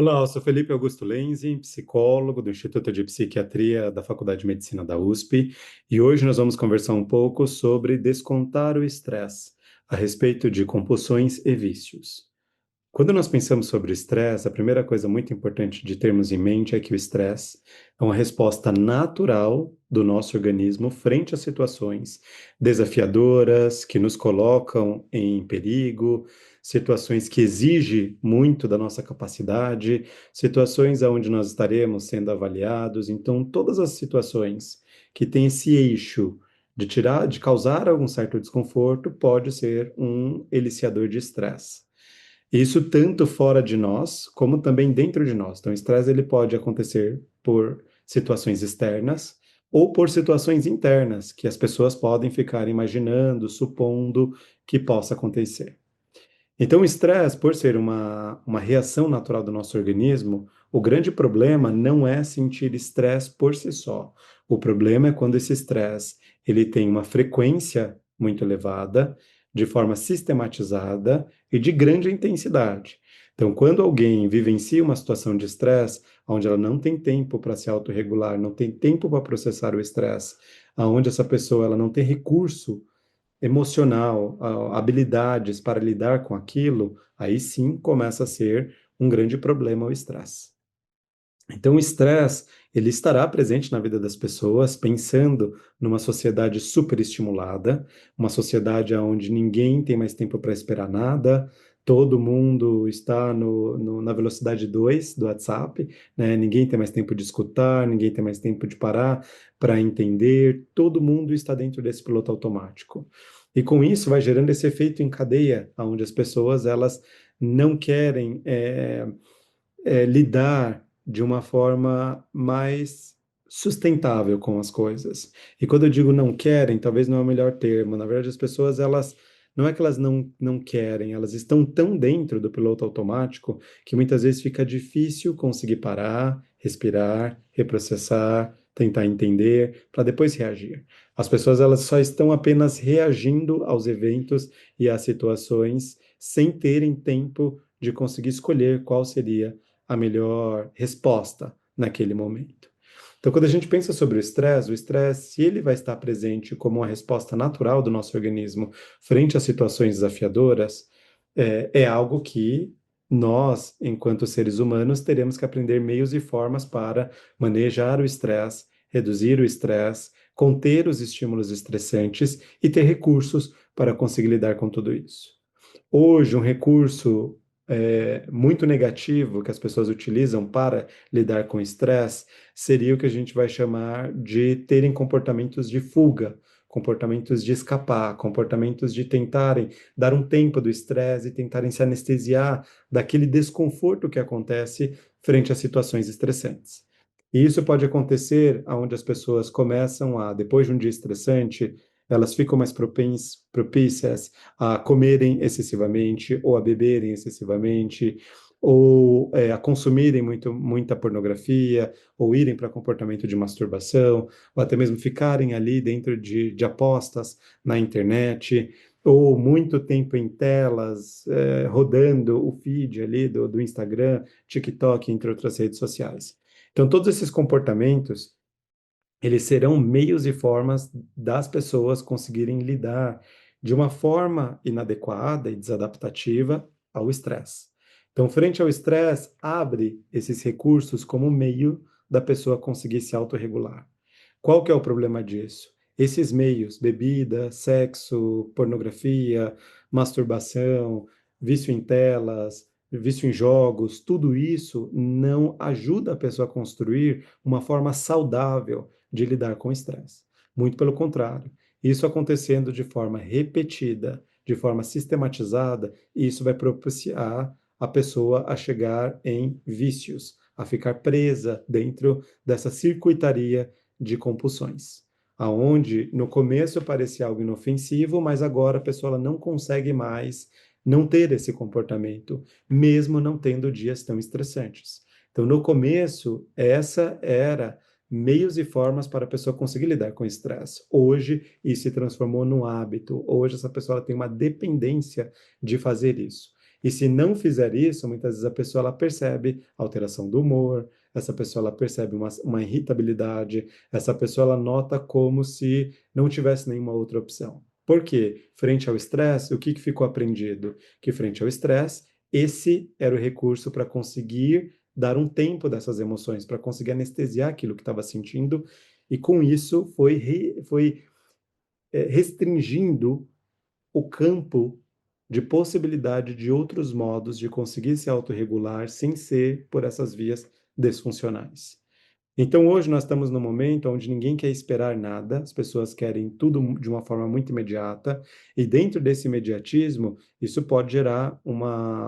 Olá, eu sou Felipe Augusto Lenzi, psicólogo do Instituto de Psiquiatria da Faculdade de Medicina da USP, e hoje nós vamos conversar um pouco sobre descontar o estresse, a respeito de compulsões e vícios. Quando nós pensamos sobre o estresse, a primeira coisa muito importante de termos em mente é que o estresse é uma resposta natural do nosso organismo frente a situações desafiadoras, que nos colocam em perigo, situações que exigem muito da nossa capacidade, situações onde nós estaremos sendo avaliados. Então, todas as situações que têm esse eixo de causar algum certo desconforto, pode ser um eliciador de estresse. Isso tanto fora de nós, como também dentro de nós. Então, o estresse ele pode acontecer por situações externas ou por situações internas, que as pessoas podem ficar imaginando, supondo que possa acontecer. Então, o estresse, por ser uma reação natural do nosso organismo, o grande problema não é sentir estresse por si só. O problema é quando esse estresse ele tem uma frequência muito elevada, de forma sistematizada e de grande intensidade. Então, quando alguém vivencia uma situação de estresse, onde ela não tem tempo para se autorregular, não tem tempo para processar o estresse, onde essa pessoa ela não tem recurso emocional, habilidades para lidar com aquilo, aí sim começa a ser um grande problema o estresse. Então, o estresse, ele estará presente na vida das pessoas, pensando numa sociedade superestimulada, uma sociedade onde ninguém tem mais tempo para esperar nada, todo mundo está na velocidade 2 do WhatsApp, né? Ninguém tem mais tempo de escutar, ninguém tem mais tempo de parar para entender, todo mundo está dentro desse piloto automático. E com isso vai gerando esse efeito em cadeia, onde as pessoas elas não querem lidar de uma forma mais sustentável com as coisas. E quando eu digo não querem, talvez não é o melhor termo. Na verdade, as pessoas, elas não é que elas não querem, elas estão tão dentro do piloto automático que muitas vezes fica difícil conseguir parar, respirar, reprocessar, tentar entender, para depois reagir. As pessoas, elas só estão apenas reagindo aos eventos e às situações sem terem tempo de conseguir escolher qual seria a melhor resposta naquele momento. Então, quando a gente pensa sobre o estresse, se ele vai estar presente como uma resposta natural do nosso organismo frente a situações desafiadoras, é algo que nós, enquanto seres humanos, teremos que aprender meios e formas para manejar o estresse, reduzir o estresse, conter os estímulos estressantes e ter recursos para conseguir lidar com tudo isso. Hoje, um recurso muito negativo que as pessoas utilizam para lidar com estresse seria o que a gente vai chamar de terem comportamentos de fuga, comportamentos de escapar, comportamentos de tentarem dar um tempo do estresse e tentarem se anestesiar daquele desconforto que acontece frente a situações estressantes. E isso pode acontecer onde as pessoas começam a, depois de um dia estressante, elas ficam mais propícias a comerem excessivamente, ou a beberem excessivamente, ou a consumirem muita pornografia, ou irem para comportamento de masturbação, ou até mesmo ficarem ali dentro de apostas na internet, ou muito tempo em telas, rodando o feed ali do Instagram, TikTok, entre outras redes sociais. Então, todos esses comportamentos eles serão meios e formas das pessoas conseguirem lidar de uma forma inadequada e desadaptativa ao estresse. Então, frente ao estresse, abre esses recursos como meio da pessoa conseguir se autorregular. Qual que é o problema disso? Esses meios, bebida, sexo, pornografia, masturbação, vício em telas, vício em jogos, tudo isso não ajuda a pessoa a construir uma forma saudável de lidar com o estresse. Muito pelo contrário, isso acontecendo de forma repetida, de forma sistematizada, isso vai propiciar a pessoa a chegar em vícios, a ficar presa dentro dessa circuitaria de compulsões, aonde no começo parecia algo inofensivo, mas agora a pessoa ela não consegue mais não ter esse comportamento, mesmo não tendo dias tão estressantes. Então, no começo, essa era meios e formas para a pessoa conseguir lidar com o estresse. Hoje, isso se transformou num hábito. Hoje, essa pessoa ela tem uma dependência de fazer isso. E se não fizer isso, muitas vezes a pessoa ela percebe alteração do humor, essa pessoa ela percebe uma irritabilidade, essa pessoa ela nota como se não tivesse nenhuma outra opção. Por quê? Frente ao estresse, o que que ficou aprendido? Que frente ao estresse, esse era o recurso para conseguir dar um tempo dessas emoções, para conseguir anestesiar aquilo que estava sentindo, e com isso foi restringindo o campo de possibilidade de outros modos de conseguir se autorregular sem ser por essas vias disfuncionais. Então, hoje nós estamos num momento onde ninguém quer esperar nada, as pessoas querem tudo de uma forma muito imediata, e dentro desse imediatismo, isso pode gerar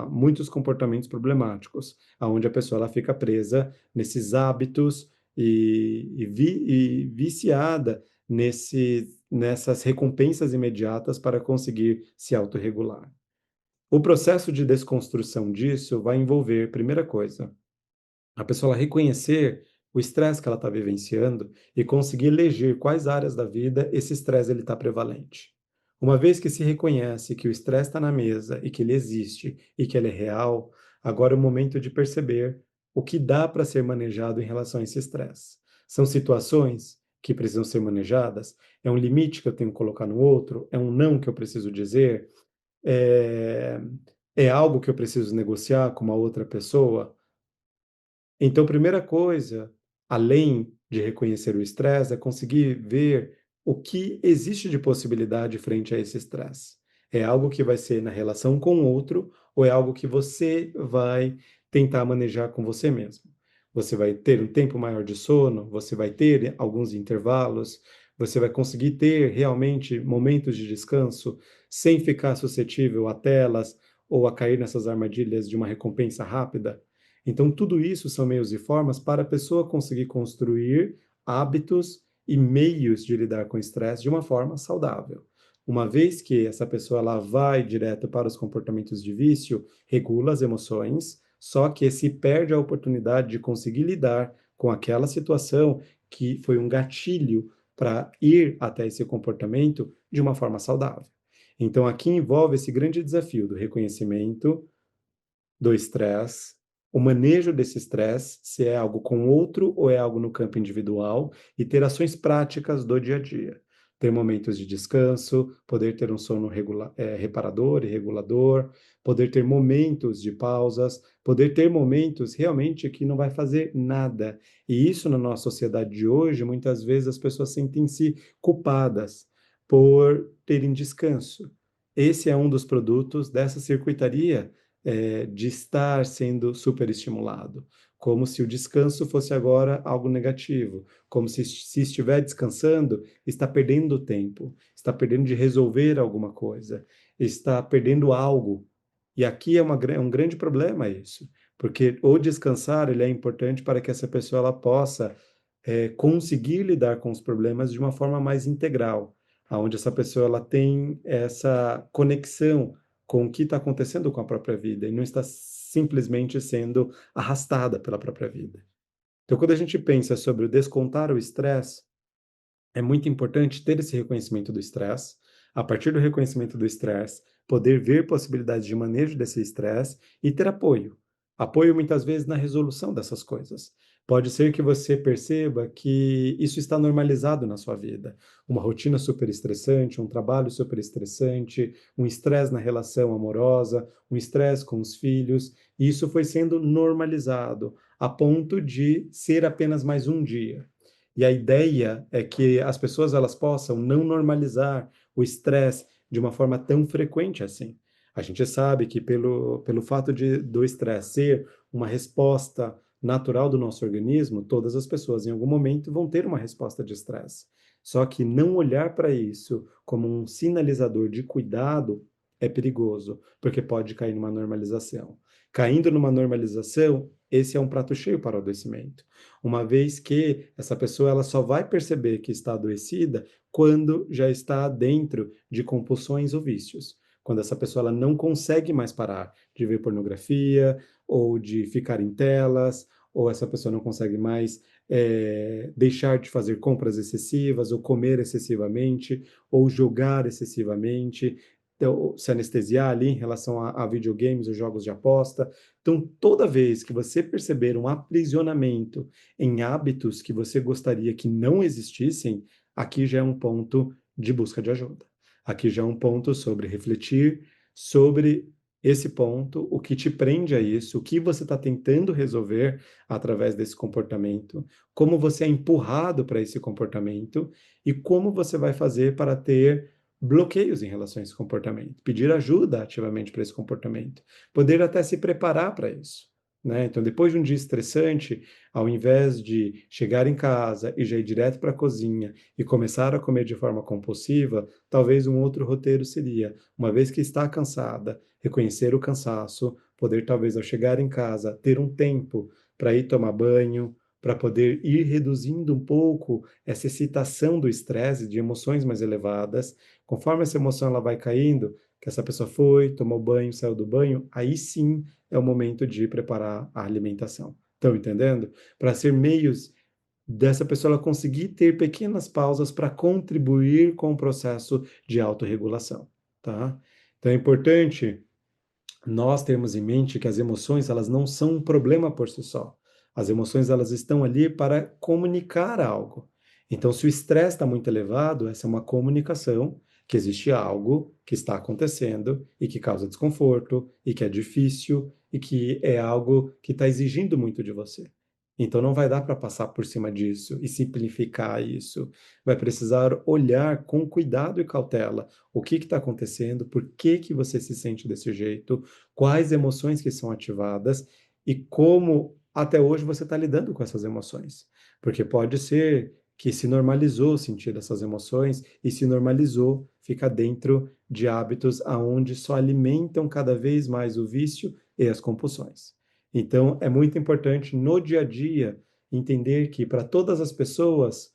muitos comportamentos problemáticos, onde a pessoa ela fica presa nesses hábitos e viciada nessas recompensas imediatas para conseguir se autorregular. O processo de desconstrução disso vai envolver, primeira coisa, a pessoa ela reconhecer o estresse que ela está vivenciando e conseguir eleger quais áreas da vida esse estresse ele está prevalente. Uma vez que se reconhece que o estresse está na mesa e que ele existe e que ele é real, agora é o momento de perceber o que dá para ser manejado em relação a esse estresse. São situações que precisam ser manejadas? É um limite que eu tenho que colocar no outro? É um não que eu preciso dizer? É, é algo que eu preciso negociar com uma outra pessoa? Então, primeira coisa, além de reconhecer o estresse, é conseguir ver o que existe de possibilidade frente a esse estresse. É algo que vai ser na relação com o outro ou é algo que você vai tentar manejar com você mesmo? Você vai ter um tempo maior de sono, você vai ter alguns intervalos, você vai conseguir ter realmente momentos de descanso sem ficar suscetível a telas ou a cair nessas armadilhas de uma recompensa rápida? Então, tudo isso são meios e formas para a pessoa conseguir construir hábitos e meios de lidar com o estresse de uma forma saudável. Uma vez que essa pessoa ela vai direto para os comportamentos de vício, regula as emoções, só que se perde a oportunidade de conseguir lidar com aquela situação que foi um gatilho para ir até esse comportamento de uma forma saudável. Então, aqui envolve esse grande desafio do reconhecimento do estresse, o manejo desse estresse, se é algo com outro ou é algo no campo individual, e ter ações práticas do dia a dia. Ter momentos de descanso, poder ter um sono reparador e regulador, poder ter momentos de pausas, poder ter momentos realmente que não vai fazer nada. E isso na nossa sociedade de hoje, muitas vezes as pessoas sentem-se culpadas por terem descanso. Esse é um dos produtos dessa circuitaria de estar sendo superestimulado, como se o descanso fosse agora algo negativo, como se estiver descansando, está perdendo tempo, está perdendo de resolver alguma coisa, está perdendo algo. E aqui é um grande problema isso, porque o descansar ele é importante para que essa pessoa ela possa conseguir lidar com os problemas de uma forma mais integral, aonde essa pessoa ela tem essa conexão com o que está acontecendo com a própria vida e não está simplesmente sendo arrastada pela própria vida. Então, quando a gente pensa sobre o descontar o estresse, é muito importante ter esse reconhecimento do estresse. A partir do reconhecimento do estresse, poder ver possibilidades de manejo desse estresse e ter apoio. Apoio muitas vezes na resolução dessas coisas. Pode ser que você perceba que isso está normalizado na sua vida. Uma rotina super estressante, um trabalho super estressante, um estresse na relação amorosa, um estresse com os filhos. E isso foi sendo normalizado a ponto de ser apenas mais um dia. E a ideia é que as pessoas elas possam não normalizar o estresse de uma forma tão frequente assim. A gente sabe que pelo fato do estresse ser uma resposta natural do nosso organismo, todas as pessoas em algum momento vão ter uma resposta de estresse. Só que não olhar para isso como um sinalizador de cuidado é perigoso, porque pode cair numa normalização. Caindo numa normalização, esse é um prato cheio para o adoecimento, uma vez que essa pessoa ela só vai perceber que está adoecida quando já está dentro de compulsões ou vícios. Quando essa pessoa ela não consegue mais parar de ver pornografia, ou de ficar em telas, ou essa pessoa não consegue mais deixar de fazer compras excessivas, ou comer excessivamente, ou jogar excessivamente. se anestesiar ali em relação a videogames ou jogos de aposta. Então, toda vez que você perceber um aprisionamento em hábitos que você gostaria que não existissem, aqui já é um ponto de busca de ajuda. Aqui já é um ponto sobre refletir sobre esse ponto, o que te prende a isso, o que você está tentando resolver através desse comportamento, como você é empurrado para esse comportamento e como você vai fazer para ter bloqueios em relação a esse comportamento, pedir ajuda ativamente para esse comportamento, poder até se preparar para isso. Né? Então, depois de um dia estressante, ao invés de chegar em casa e já ir direto para a cozinha e começar a comer de forma compulsiva, talvez um outro roteiro seria, uma vez que está cansada, reconhecer o cansaço, poder talvez ao chegar em casa ter um tempo para ir tomar banho, para poder ir reduzindo um pouco essa excitação do estresse, de emoções mais elevadas. Conforme essa emoção ela vai caindo, que essa pessoa foi, tomou banho, saiu do banho, aí sim é o momento de preparar a alimentação. Estão entendendo? Para ser meios dessa pessoa ela conseguir ter pequenas pausas para contribuir com o processo de autorregulação, tá? Então é importante nós termos em mente que as emoções elas não são um problema por si só. As emoções elas estão ali para comunicar algo. Então, se o estresse está muito elevado, essa é uma comunicação que existe algo que está acontecendo e que causa desconforto e que é difícil e que é algo que está exigindo muito de você. Então, não vai dar para passar por cima disso e simplificar isso. Vai precisar olhar com cuidado e cautela o que está acontecendo, por que que você se sente desse jeito, quais emoções que são ativadas e como até hoje você está lidando com essas emoções. Porque pode ser que se normalizou sentir essas emoções e se normalizou ficar dentro de hábitos aonde só alimentam cada vez mais o vício e as compulsões. Então, é muito importante no dia a dia entender que para todas as pessoas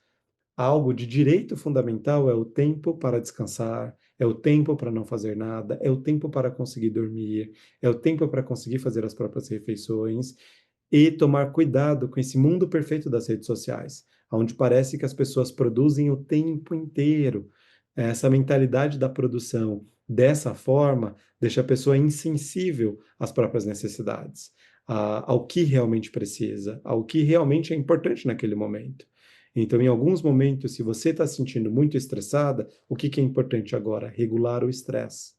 algo de direito fundamental é o tempo para descansar, é o tempo para não fazer nada, é o tempo para conseguir dormir, é o tempo para conseguir fazer as próprias refeições e tomar cuidado com esse mundo perfeito das redes sociais, onde parece que as pessoas produzem o tempo inteiro. Essa mentalidade da produção dessa forma deixa a pessoa insensível às próprias necessidades, ao que realmente precisa, ao que realmente é importante naquele momento. Então, em alguns momentos, se você está se sentindo muito estressada, o que é importante agora? Regular o estresse.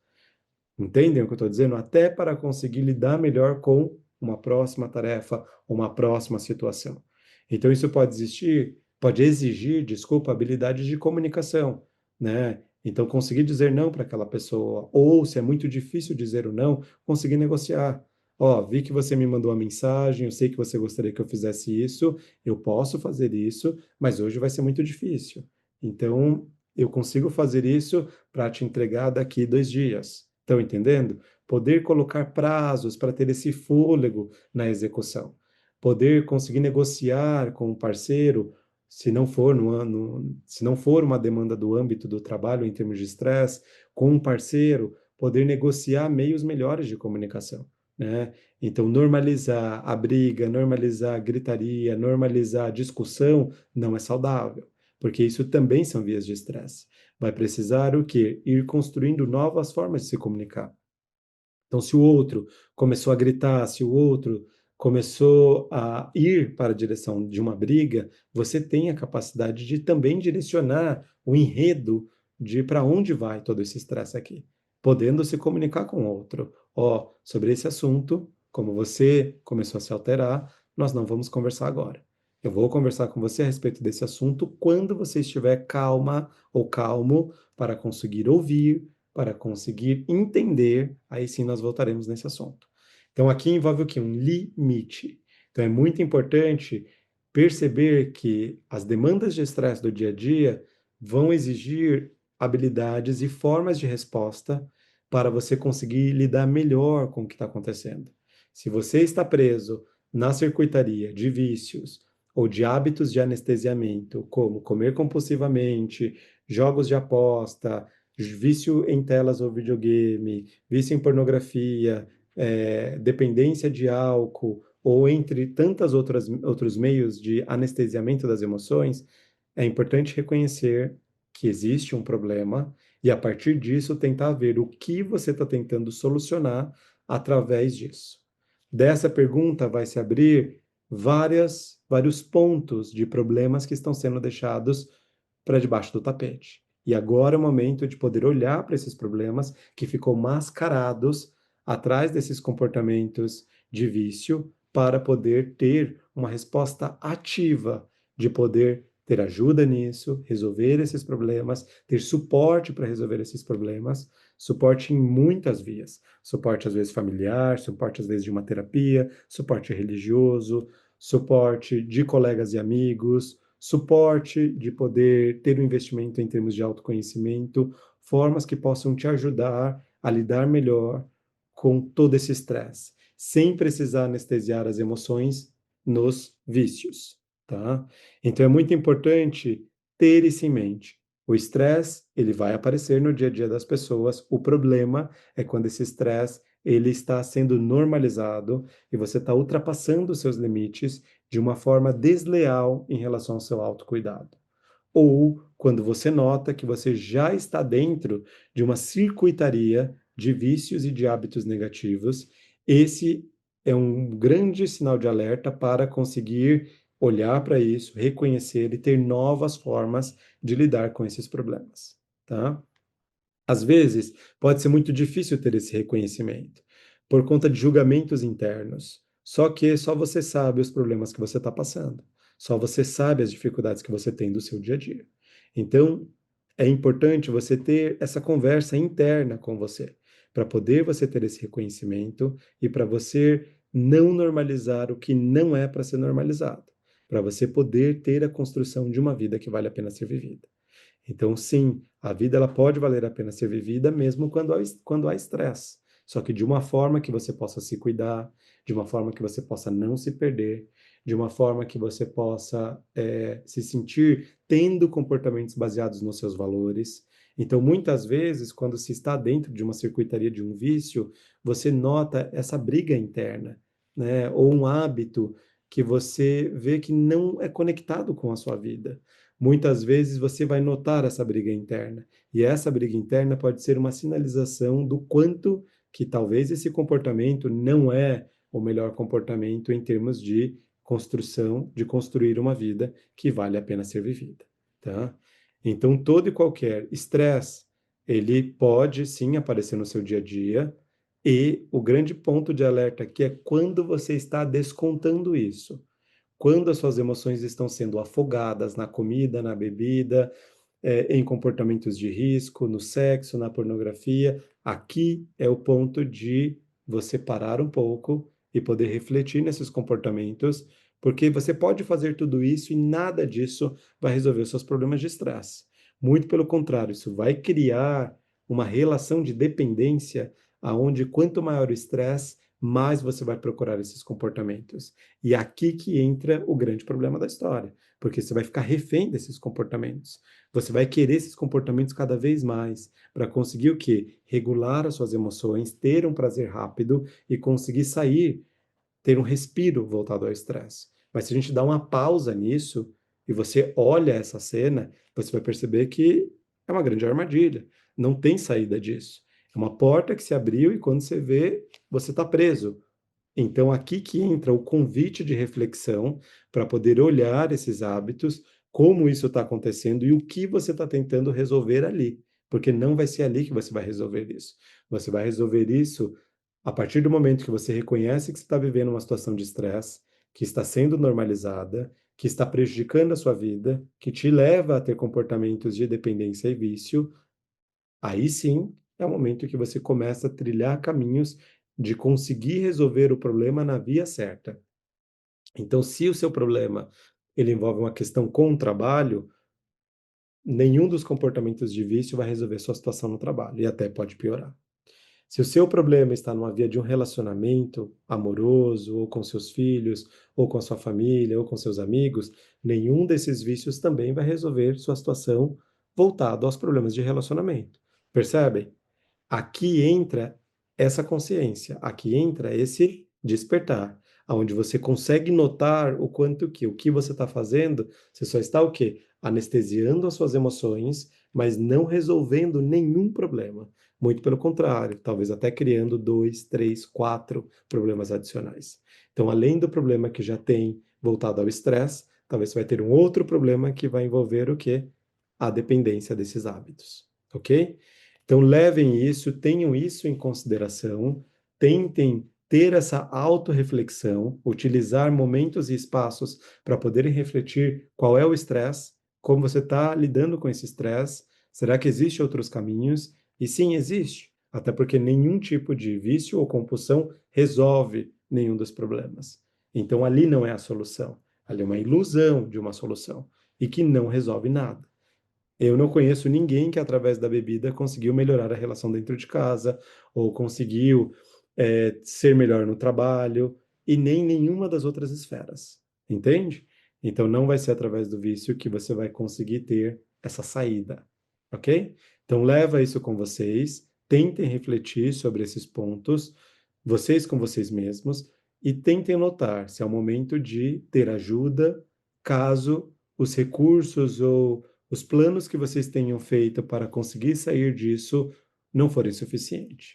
Entendem o que eu estou dizendo? Até para conseguir lidar melhor com uma próxima tarefa, uma próxima situação. Então, isso pode exigir, desculpa, habilidades de comunicação, né? Então, conseguir dizer não para aquela pessoa, ou se é muito difícil dizer o não, conseguir negociar. Ó, vi que você me mandou uma mensagem, eu sei que você gostaria que eu fizesse isso, eu posso fazer isso, mas hoje vai ser muito difícil. Então, eu consigo fazer isso para te entregar daqui 2 dias. Estão entendendo? Poder colocar prazos para ter esse fôlego na execução. Poder conseguir negociar com o parceiro, se não for se não for uma demanda do âmbito do trabalho em termos de estresse, com um parceiro, poder negociar meios melhores de comunicação, né? Então, normalizar a briga, normalizar a gritaria, normalizar a discussão não é saudável, porque isso também são vias de estresse. Vai precisar o quê? Ir construindo novas formas de se comunicar. Então, se o outro começou a gritar, se o outro começou a ir para a direção de uma briga, você tem a capacidade de também direcionar o enredo de para onde vai todo esse estresse aqui, podendo se comunicar com o outro. Ó, sobre esse assunto, como você começou a se alterar, nós não vamos conversar agora. Eu vou conversar com você a respeito desse assunto quando você estiver calma ou calmo para conseguir ouvir, para conseguir entender, aí sim nós voltaremos nesse assunto. Então, aqui envolve o quê? Um limite. Então, é muito importante perceber que as demandas de estresse do dia a dia vão exigir habilidades e formas de resposta para você conseguir lidar melhor com o que está acontecendo. Se você está preso na circuitaria de vícios ou de hábitos de anestesiamento, como comer compulsivamente, jogos de aposta, vício em telas ou videogame, vício em pornografia, dependência de álcool, ou entre tantos outros meios de anestesiamento das emoções, é importante reconhecer que existe um problema E a partir disso, tentar ver o que você está tentando solucionar através disso. Dessa pergunta vai se abrir vários pontos de problemas que estão sendo deixados para debaixo do tapete. E agora é o momento de poder olhar para esses problemas que ficam mascarados atrás desses comportamentos de vício para poder ter uma resposta ativa, de poder ter ajuda nisso, resolver esses problemas, ter suporte para resolver esses problemas, suporte em muitas vias. Suporte às vezes familiar, suporte às vezes de uma terapia, suporte religioso, suporte de colegas e amigos, suporte de poder ter um investimento em termos de autoconhecimento, formas que possam te ajudar a lidar melhor com todo esse estresse, sem precisar anestesiar as emoções nos vícios, tá? Então é muito importante ter isso em mente. O estresse, ele vai aparecer no dia a dia das pessoas. O problema é quando esse estresse ele está sendo normalizado e você está ultrapassando os seus limites de uma forma desleal em relação ao seu autocuidado. Ou quando você nota que você já está dentro de uma circuitaria de vícios e de hábitos negativos, esse é um grande sinal de alerta para conseguir olhar para isso, reconhecer e ter novas formas de lidar com esses problemas, tá? Às vezes, pode ser muito difícil ter esse reconhecimento, por conta de julgamentos internos. Só que só você sabe os problemas que você está passando. Só você sabe as dificuldades que você tem do seu dia a dia. Então, é importante você ter essa conversa interna com você, para poder você ter esse reconhecimento e para você não normalizar o que não é para ser normalizado, para você poder ter a construção de uma vida que vale a pena ser vivida. Então, sim, a vida ela pode valer a pena ser vivida mesmo quando há estresse. Só que de uma forma que você possa se cuidar, de uma forma que você possa não se perder, de uma forma que você possa se sentir tendo comportamentos baseados nos seus valores. Então, muitas vezes, quando se está dentro de uma circuitaria de um vício, você nota essa briga interna, né? Ou um hábito que você vê que não é conectado com a sua vida. Muitas vezes você vai notar essa briga interna, e essa briga interna pode ser uma sinalização do quanto que talvez esse comportamento não é o melhor comportamento em termos de construção, de construir uma vida que vale a pena ser vivida, tá? Então, todo e qualquer estresse, ele pode sim aparecer no seu dia a dia, e o grande ponto de alerta aqui é quando você está descontando isso. Quando as suas emoções estão sendo afogadas na comida, na bebida, em comportamentos de risco, no sexo, na pornografia, aqui é o ponto de você parar um pouco e poder refletir nesses comportamentos, porque você pode fazer tudo isso e nada disso vai resolver os seus problemas de estresse. Muito pelo contrário, isso vai criar uma relação de dependência aonde quanto maior o estresse, mais você vai procurar esses comportamentos. E aqui que entra o grande problema da história, porque você vai ficar refém desses comportamentos. Você vai querer esses comportamentos cada vez mais para conseguir o quê? Regular as suas emoções, ter um prazer rápido e conseguir sair, ter um respiro voltado ao estresse. Mas se a gente dá uma pausa nisso e você olha essa cena, você vai perceber que é uma grande armadilha. Não tem saída disso. É uma porta que se abriu e quando você vê, você está preso. Então, aqui que entra o convite de reflexão para poder olhar esses hábitos, como isso está acontecendo e o que você está tentando resolver ali. Porque não vai ser ali que você vai resolver isso. Você vai resolver isso a partir do momento que você reconhece que você está vivendo uma situação de estresse, que está sendo normalizada, que está prejudicando a sua vida, que te leva a ter comportamentos de dependência e vício. Aí sim é o momento que você começa a trilhar caminhos de conseguir resolver o problema na via certa. Então, se o seu problema ele envolve uma questão com o trabalho, nenhum dos comportamentos de vício vai resolver sua situação no trabalho e até pode piorar. Se o seu problema está numa via de um relacionamento amoroso, ou com seus filhos, ou com a sua família, ou com seus amigos, nenhum desses vícios também vai resolver sua situação voltado aos problemas de relacionamento. Percebem? Aqui entra essa consciência, aqui entra esse despertar, aonde você consegue notar o quanto que o que você está fazendo, você só está o quê? Anestesiando as suas emoções, mas não resolvendo nenhum problema. Muito pelo contrário, talvez até criando 2, 3, 4 problemas adicionais. Então, além do problema que já tem voltado ao estresse, talvez você vai ter um outro problema que vai envolver o quê? A dependência desses hábitos, ok? Então, levem isso, tenham isso em consideração, tentem ter essa autorreflexão, utilizar momentos e espaços para poderem refletir qual é o estresse, como você está lidando com esse estresse, será que existem outros caminhos? E sim, existe, até porque nenhum tipo de vício ou compulsão resolve nenhum dos problemas. Então, ali não é a solução, ali é uma ilusão de uma solução e que não resolve nada. Eu não conheço ninguém que, através da bebida, conseguiu melhorar a relação dentro de casa, ou conseguiu ser melhor no trabalho, e nem nenhuma das outras esferas. Entende? Então, não vai ser através do vício que você vai conseguir ter essa saída. Ok? Então, leva isso com vocês, tentem refletir sobre esses pontos, vocês com vocês mesmos, e tentem notar se é o momento de ter ajuda, caso os recursos ou os planos que vocês tenham feito para conseguir sair disso não forem suficientes.